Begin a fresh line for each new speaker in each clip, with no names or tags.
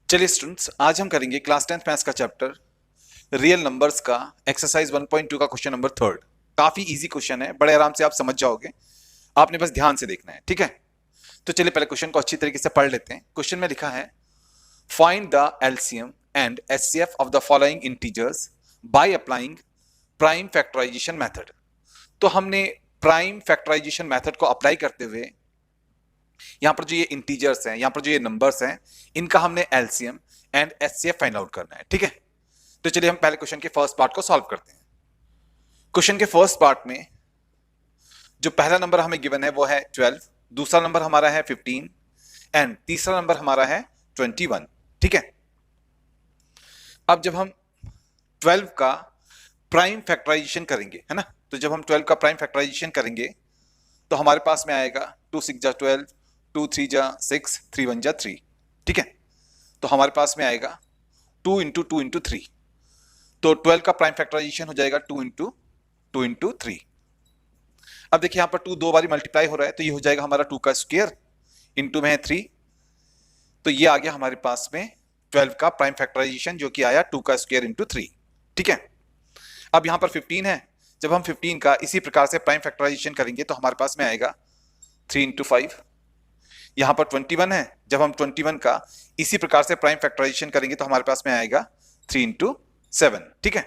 चलिए स्टूडेंट्स, आज हम करेंगे क्लास 10th मैथ्स का चैप्टर रियल नंबर्स का एक्सरसाइज 1.2 का क्वेश्चन नंबर 3। काफी इजी क्वेश्चन है, बड़े आराम से आप समझ जाओगे। आपने बस ध्यान से देखना है, ठीक है। तो चलिए पहले क्वेश्चन को अच्छी तरीके से पढ़ लेते हैं। क्वेश्चन में लिखा है find the LCM and HCF of the following integers by applying prime factorisation method. तो हमने प्राइम फैक्टराइजेशन मेथड को अप्लाई करते हुए यहां पर जो ये इंटीजर्स हैं, यहां पर जो ये नंबर्स हैं, इनका हमने LCM and HCF find out करना है, ठीक है। तो चलिए हम पहले क्वेश्चन के फर्स्ट पार्ट को सॉल्व करते हैं। क्वेश्चन के फर्स्ट पार्ट में जो पहला नंबर हमें गिवन है वो है 12, दूसरा नंबर हमारा है 15 एंड तीसरा नंबर हमारा है 21, ठीक है। अब जब हम 12 का प्राइम फैक्टराइजेशन करेंगे, है ना, तो जब हम 12 का प्राइम फैक्टराइजेशन करेंगे तो हमारे पास में आएगा 2 6 जा 12, 2 3 जा 6, 3 1 जा 3, ठीक है। तो हमारे पास में आएगा 2 इंटू 2 इंटू 3। तो 12 का प्राइम फैक्टराइजेशन हो जाएगा 2 इंटू 2 इंटू 3। अब देखिए यहां पर 2 दो बारी मल्टीप्लाई हो रहा है, तो ये हो जाएगा हमारा 2 का स्क्वायर, इंटू में है 3, तो ये आ गया हमारे पास में 12 का प्राइम फैक्टराइजेशन, जो कि आया 2 का स्क्वायर इंटू 3, ठीक है। अब यहां पर 15 है, जब हम 15 का इसी प्रकार से प्राइम फैक्टराइजेशन करेंगे तो हमारे पास में आएगा 3 इंटू 5। यहां पर 21 है, जब हम 21 का इसी प्रकार से प्राइम फैक्टराइजेशन करेंगे तो हमारे पास में आएगा 3 इंटू 7, ठीक है।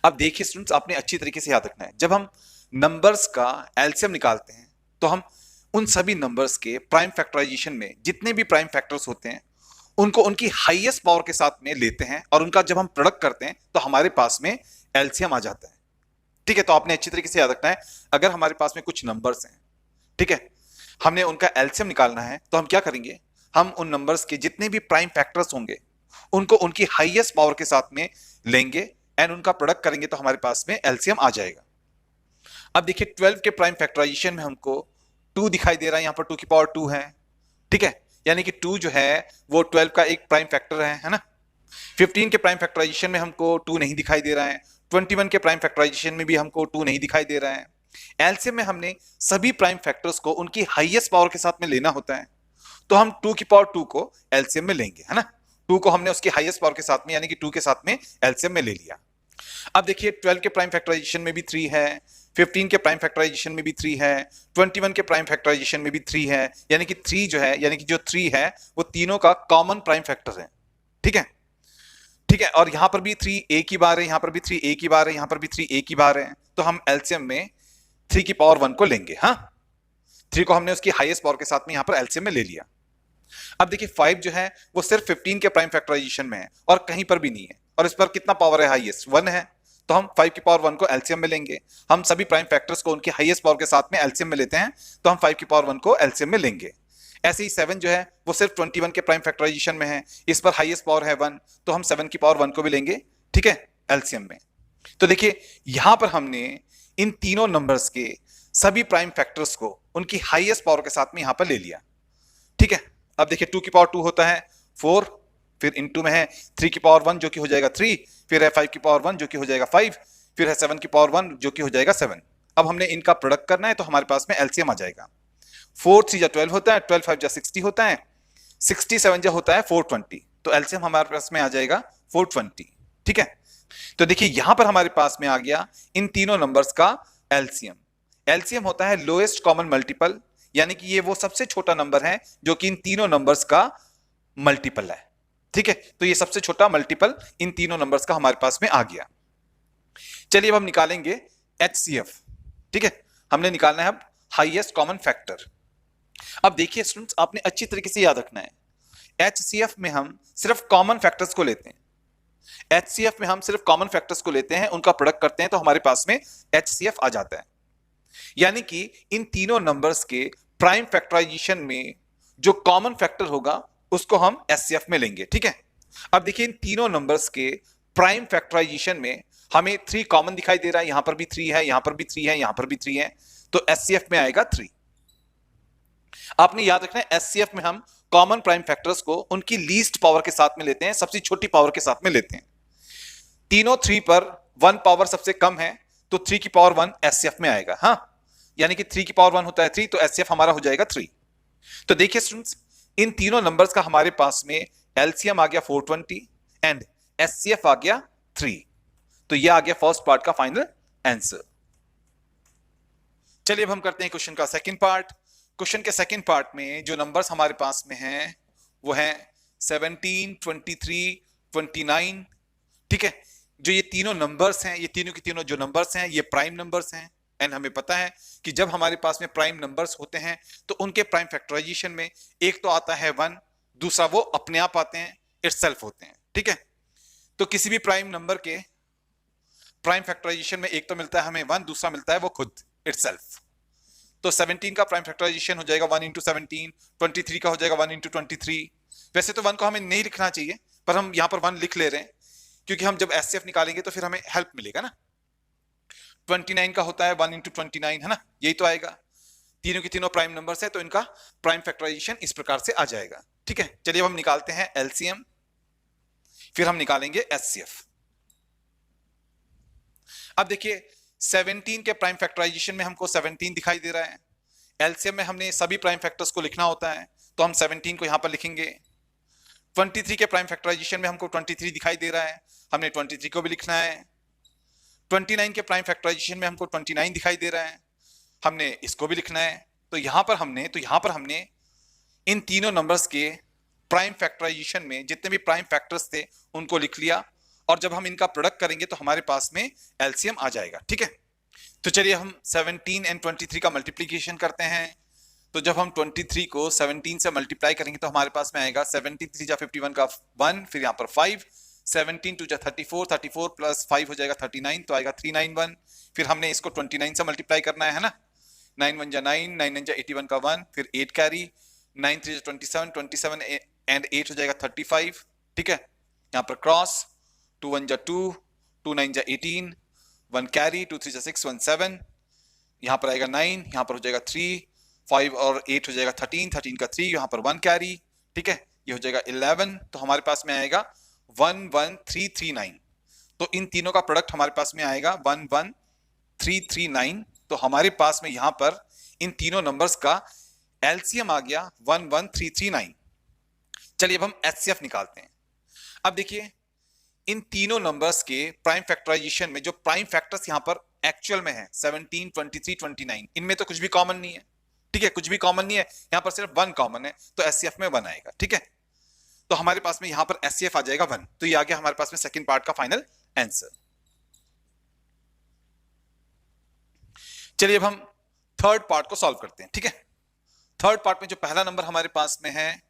अब देखिए स्टूडेंट्स, आपने अच्छी तरीके से याद रखना है, जब हम नंबर्स का एलसीएम निकालते हैं तो हम उन सभी नंबर्स के प्राइम फैक्टराइजेशन में जितने भी प्राइम फैक्टर्स होते हैं उनको उनकी हाईएस्ट पावर के साथ में लेते हैं, और उनका जब हम प्रोडक्ट करते हैं तो हमारे पास में एलसीएम आ जाता है, ठीक है। तो आपने अच्छी तरीके से याद रखना है, अगर हमारे पास में कुछ नंबर्स हैं, ठीक है, हमने उनका एलसीएम निकालना है तो हम क्या करेंगे, हम उन नंबर्स के जितने भी प्राइम फैक्टर्स होंगे उनको उनकी हाईएस्ट पावर के साथ में लेंगे एंड उनका प्रोडक्ट करेंगे तो हमारे पास में एलसीएम आ जाएगा। अब देखिए 12 के प्राइम फैक्टराइजेशन में हमको 2 दिखाई दे रहा है, यहां पर 2 की पावर 2 है, ठीक है, यानी कि 2 जो है वो 12 का एक प्राइम फैक्टर है ना। 15 के प्राइम फैक्टराइजेशन में हमको 2 नहीं दिखाई दे रहा है, 21 के प्राइम फैक्टराइजेशन में भी हमको 2 नहीं दिखाई दे रहा है। एलसीएम में हमने सभी प्राइम फैक्टर्स को उनकी हाईएस्ट पावर के साथ में लेना होता है, तो हम 2 की पावर 2 को एलसीएम में लेंगे, है ना। 2 को हमने उसकी हाईएस्ट पावर के साथ में यानी कि 2 के साथ में एलसीएम में ले लिया। अब देखिए 12 के प्राइम फैक्टराइजेशन में भी 3 है, 15 के प्राइम फैक्टराइजेशन में भी 3 है, 21 के प्राइम फैक्टराइजेशन में भी 3 है, यानी कि 3 जो है, यानी कि जो 3 है वो तीनों का कॉमन प्राइम फैक्टर है, ठीक है, ठीक है। और यहां पर भी 3 एक ही बार है, यहां पर भी 3 एक ही बार है, यहां पर भी 3 एक ही बार है, तो हम एलसीएम में 3 की पावर 1 को लेंगे। हाँ, 3 को हमने उसकी हाईएस्ट पावर के साथ में यहां पर एलसीएम में ले लिया। अब देखिए 5 जो है वो सिर्फ 15 के प्राइम फैक्टराइजेशन में है और कहीं पर भी नहीं है, और इस पर कितना पावर है, हाईएस्ट 1 है, तो हम 5 की पावर 1 को एलसीएम में लेंगे। हम सभी प्राइम फैक्टर्स को उनकी हाईएस्ट पावर के साथ में एलसीएम में लेते हैं, तो हम 5 की पावर 1 को एलसीएम में लेंगे। ऐसे ही 7 जो है वो सिर्फ 21 के प्राइम फैक्टराइजेशन में है, इस पर हाईएस्ट पावर है 1, तो हम 7 की पावर 1 को भी लेंगे, ठीक है, एलसीएम में। तो देखिए यहां पर हमने इन तीनों नंबर्स के सभी प्राइम फैक्टर्स को उनकी हाईएस्ट पावर के साथ में यहां पर ले लिया, ठीक है। अब देखिए 2 की पावर 2 होता है 4, फिर इनटू में है 3 की पावर 1 जो कि हो जाएगा 3, फिर है 5 की पावर 1 जो कि हो जाएगा 5, फिर है 7 की पावर 1 जो कि हो जाएगा 7। अब हमने इनका प्रोडक्ट करना है तो हमारे पास में एलसीएम आ जाएगा। 4 3 जा 12 होता है, 12 5 जा 60 होता है, 67 जा होता है 420, तो एलसीएम हमारे पास में आ जाएगा 420, ठीक है। तो देखिए यहां पर हमारे पास में आ गया इन तीनों नंबर्स का एलसीएम। एलसीएम होता है लोएस्ट कॉमन मल्टीपल, यानी कि ये वो सबसे छोटा नंबर है जो कि इन तीनों नंबर्स का मल्टीपल है, ठीक है। तो ये सबसे छोटा मल्टीपल इन तीनों नंबर्स का हमारे पास में आ गया। चलिए अब हम निकालेंगे एचसीएफ, ठीक है, हमने निकालना है अब हाईएस्ट कॉमन फैक्टर। अब देखिए स्टूडेंट्स, आपने अच्छी तरीके से याद रखना है, एचसीएफ में हम सिर्फ कॉमन फैक्टर्स को लेते हैं, एचसीएफ में हम सिर्फ कॉमन फैक्टर्स को लेते हैं, उनका प्रोडक्ट करते हैं तो हमारे पास में एचसीएफ आ जाता है। यानी कि इन तीनों नंबर्स के प्राइम फैक्टराइजेशन में जो कॉमन फैक्टर होगा उसको हम एचसीएफ में लेंगे, ठीक है। अब देखिए इन तीनों नंबर्स के प्राइम फैक्टराइजेशन में हमें 3 कॉमन दिखाई दे रहा है, यहां पर भी 3 है, यहां पर भी 3 है, यहां पर भी 3 है, तो एचसीएफ में आएगा 3। आपने याद रखना है एचसीएफ में हम कॉमन प्राइम फैक्टर्स को उनकी लीस्ट पावर के साथ में लेते हैं, सबसे छोटी पावर के साथ में लेते हैं। तीनों 3 पर 1 पावर सबसे कम है, तो 3 की पावर 1 एचसीएफ में आएगा। हाँ, यानी कि 3 की पावर 1 होता है 3, तो एचसीएफ हमारा हो जाएगा 3। तो देखिए स्टूडेंट्स, इन तीनों नंबर्स का हमारे पास में एलसीएम आ गया 420 एंड एचसीएफ आ गया 3। तो ये आ गया फर्स्ट पार्ट का फाइनल आंसर। चलिए अब हम करते हैं क्वेश्चन का सेकंड पार्ट। क्वेश्चन के सेकंड पार्ट में जो नंबर्स हमारे पास में हैं वो है 17, 23, 29। ठीक है, जो ये तीनों नंबर्स हैं, ये तीनों की तीनों जो नंबर्स हैं ये प्राइम नंबर्स हैं एंड हमें पता है कि जब हमारे पास में प्राइम नंबर्स होते हैं तो उनके प्राइम फैक्टराइजेशन में एक तो आता है 1, दूसरा वो अपने आप आते हैं, इटसेल्फ होते हैं। ठीक है, तो किसी भी प्राइम नंबर के प्राइम फैक्टराइजेशन में एक तो मिलता है हमें 1, दूसरा मिलता है वो खुद इटसेल्फ। तो 17 का प्राइम फैक्टराइजेशन हो जाएगा 1 इंटू 17, 23 का हो जाएगा 1 इंटू 23। वैसे तो 1 को हमें नहीं लिखना चाहिए पर हम यहां पर 1 लिख ले रहे हैं क्योंकि हम जब एचसीएफ निकालेंगे तो फिर हमें हेल्प मिलेगा ना। 29 का होता है 1 इंटू 29, है ना, यही तो आएगा। तीनों की तीनों प्राइम नंबर्स है तो इनका प्राइम फैक्टराइजेशन इस प्रकार से आ जाएगा। ठीक है, चलिए अब हम निकालते हैं एलसीएम, फिर हम निकालेंगे एचसीएफ। अब देखिए 17 के प्राइम फैक्टराइजेशन में हमको 17 दिखाई दे रहा है। एलसीएम में हमने सभी प्राइम फैक्टर्स को लिखना होता है तो हम 17 को यहां पर लिखेंगे। 23 के प्राइम फैक्टराइजेशन में हमको 23 दिखाई दे रहा है, हमने 23 को भी लिखना है। 29 के प्राइम फैक्टराइजेशन में हमको 29 दिखाई दे रहा है, हमने इसको भी लिखना है। तो यहां पर हमने इन तीनों नंबर्स के प्राइम फैक्टराइजेशन में जितने भी प्राइम फैक्टर्स थे उनको लिख लिया और जब हम इनका प्रोडक्ट करेंगे तो हमारे पास में एलसीएम आ जाएगा। ठीक है, तो चलिए हम 17 एंड 23 का मल्टीप्लीकेशन करते हैं। तो जब हम 23 को 17 से मल्टीप्लाई करेंगे तो हमारे पास में आएगा 73 जा 51 का 1, फिर यहाँ पर 5, 17 2 जा 34, 34 प्लस 5 हो जाएगा 39, तो आएगा 391। फिर हमने इसको 29 से मल्टीप्लाई करना है ना, 9 1 जा 9, 9 9 जा 81 का 1, फिर 8 कैरी, 9 3 जा 27, 27 एंड 8 हो जाएगा 35। ठीक है, यहाँ पर क्रॉस 2 1 जा 2, 2 9 जा 18, 1 कैरी, 2 3 जा 6, 1 7, यहाँ पर आएगा 9, यहाँ पर हो जाएगा 3, 5 और 8 हो जाएगा 13, 13 का 3, यहाँ पर 1 कैरी। ठीक है, ये हो जाएगा 11, तो हमारे पास में आएगा 11339। तो इन तीनों का प्रोडक्ट हमारे पास में आएगा 11339। तो हमारे पास में यहां पर इन तीनों नंबर्स का एलसीएम आ गया 11339। चलिए अब हम एचसीएफ निकालते हैं। अब देखिए इन तीनों नंबर्स के प्राइम फैक्टराइजेशन में जो प्राइम फैक्टर्स यहां पर एक्चुअल में है 17, 23, 29, इनमें तो कुछ भी कॉमन नहीं है। ठीक है, कुछ भी कॉमन नहीं है, यहां पर सिर्फ 1 कॉमन है तो एचसीएफ में 1 आएगा। ठीक है, तो हमारे पास में यहां पर एचसीएफ आ जाएगा 1। तो ये आ गया हमारे पास में सेकंड पार्ट का फाइनल आंसर। चलिए अब हम थर्ड पार्ट को सॉल्व करते हैं। ठीक है, थर्ड पार्ट में जो पहला नंबर हमारे पास में है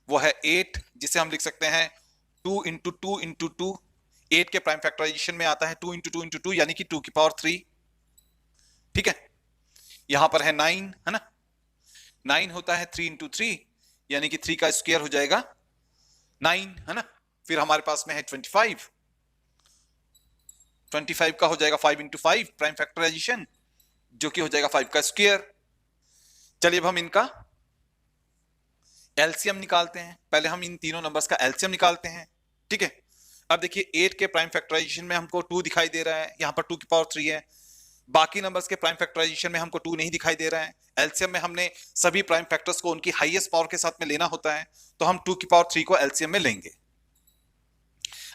वो है 8, जिसे हम लिख सकते हैं 2 इंटू 2 इंटू 2। 8 के प्राइम फैक्टराइजेशन में आता है 2 इंटू 2 इंटू 2 यानी कि 2 की पावर 3। ठीक है, यहां पर है 9, है ना, 9 होता है 3 इंटू 3 यानी कि 3 का स्क्वायर हो जाएगा 9, है ना। फिर हमारे पास में है 25, 25 का हो जाएगा 5 इंटू 5 प्राइम फैक्टराइजेशन जो कि हो जाएगा 5 का स्क्वायर। चलिए अब हम इनका एलसीएम निकालते हैं। पहले हम इन तीनों नंबर्स का एलसीएम निकालते हैं। ठीक है, अब देखिए 8 के प्राइम फैक्टराइजेशन में हमको 2 दिखाई दे रहा है, यहां पर 2 की पावर 3 है। बाकी नंबर्स के प्राइम फैक्टराइजेशन में हमको 2 नहीं दिखाई दे रहा है। एलसीएम में हमने सभी प्राइम फैक्टर्स को उनकी हाईएस्ट पावर के साथ में लेना होता है, तो हम 2 की पावर 3 को एलसीएम में लेंगे।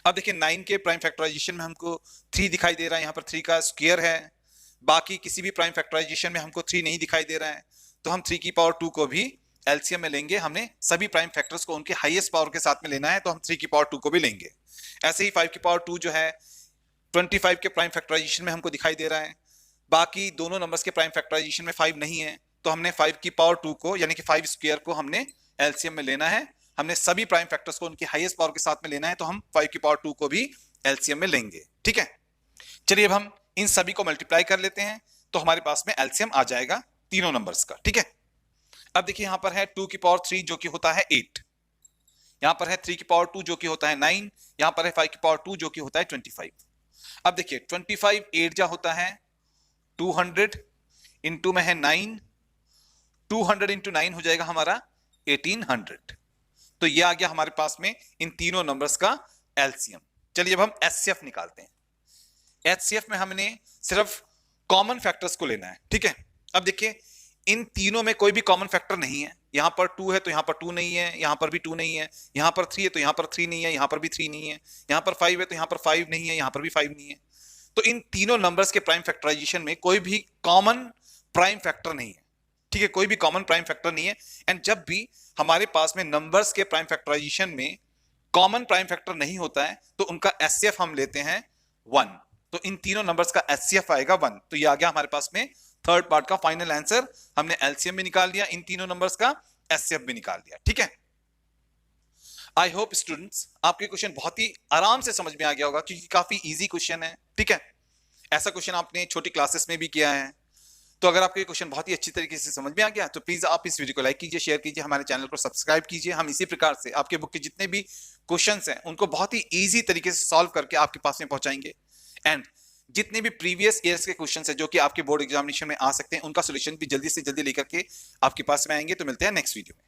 अब देखिए 9 के प्राइम फैक्टराइजेशन में हमको 3 दिखाई दे रहा है, यहाँ पर 3 का स्क्वायर है। बाकी किसी भी प्राइम फैक्टराइजेशन में हमको 3 नहीं दिखाई दे रहा है, तो हम 3 की पावर 2 को भी एलसीएम में लेंगे। हमने सभी प्राइम फैक्टर्स को उनके हाईएस्ट पावर के साथ में लेना है, तो हम 3 की पावर 2 को भी लेंगे। ऐसे ही 5 की पावर 2 जो है 25 के प्राइम फैक्टराइजेशन में हमको दिखाई दे रहा है। बाकी दोनों नंबर्स के प्राइम फैक्टराइजेशन में 5 नहीं है, तो हमने 5 की पावर 2 को यानी कि 5 स्क्वायर को हमने एलसीएम में लेना है। हमने सभी प्राइम फैक्टर्स को उनकी हाईएस्ट पावर के साथ में लेना है, तो हम 5 की पावर 2 को भी एलसीएम में लेंगे। ठीक है, चलिए अब हम इन सभी को मल्टीप्लाई कर लेते हैं, तो हमारे पास में एलसीएम आ जाएगा तीनों नंबर्स का। ठीक है, अब देखिए यहां पर है 2 की पावर 3 जो कि होता है 8, यहां पर है 3 की पावर 2 जो कि होता है 9, यहां पर है 5 की पावर 2 जो कि होता है 25। अब देखिए 25 8 जा होता है 200, इंटू में है 9, 200 इंटू 9 हो जाएगा हमारा 1800। तो ये आ गया हमारे पास में इन तीनों नंबर्स का एलसीएम। चलिए अब हम एचसीएफ निकालते हैं। एचसीएफ में हमने सिर्फ कॉमन फैक्टर्स को लेना है। ठीक है, अब देखिए इन तीनों में कोई भी कॉमन फैक्टर नहीं है। यहां पर 2 है तो यहां पर 2 नहीं है, यहां पर भी 2 नहीं है, यहां पर 3 है तो यहां पर 3 नहीं है, यहां पर भी 3 नहीं है, यहां पर 5 है तो यहां पर 5 नहीं है, यहां पर भी 5 नहीं है। तो इन तीनों नंबर्स के प्राइम फैक्टराइजेशन में कोई भी कॉमन प्राइम फैक्टर नहीं है। ठीक है, कोई भी कॉमन प्राइम फैक्टर नहीं है। एंड जब भी हमारे पास में नंबर्स के प्राइम फैक्टराइजेशन में कॉमन प्राइम फैक्टर नहीं होता है तो उनका एचसीएफ हम लेते हैं 1। तो इन तीनों नंबर्स का एचसीएफ आएगा 1। तो ये आ गया हमारे पास में थर्ड पार्ट का फाइनल आंसर। हमने एलसीएम भी निकाल लिया, इन तीनों नंबर्स का एचसीएफ भी निकाल लिया। ठीक है, आई होप स्टूडेंट्स आपके क्वेश्चन बहुत ही आराम से समझ में आ गया होगा, क्योंकि काफी इजी क्वेश्चन है। ठीक है, ऐसा क्वेश्चन आपने छोटी क्लासेस में भी किया है। तो अगर आपको ये क्वेश्चन बहुत ही अच्छी तरीके से समझ में आ गया तो प्लीज आप इस वीडियो को लाइक कीजिए, शेयर कीजिए, हमारे चैनल को सब्सक्राइब कीजिए। हम इसी प्रकार से आपके बुक के जितने भी क्वेश्चंस हैं उनको बहुत ही इजी तरीके से सॉल्व करके आपके पास में पहुंचाएंगे। एंड जितने भी प्रीवियस ईयर्स के क्वेश्चंस हैं जो कि आपके बोर्ड एग्जामिनेशन में आ सकते हैं, उनका सोल्यूशन भी जल्दी से जल्दी लेकर के आपके पास में आएंगे। तो मिलते हैं नेक्स्ट वीडियो में।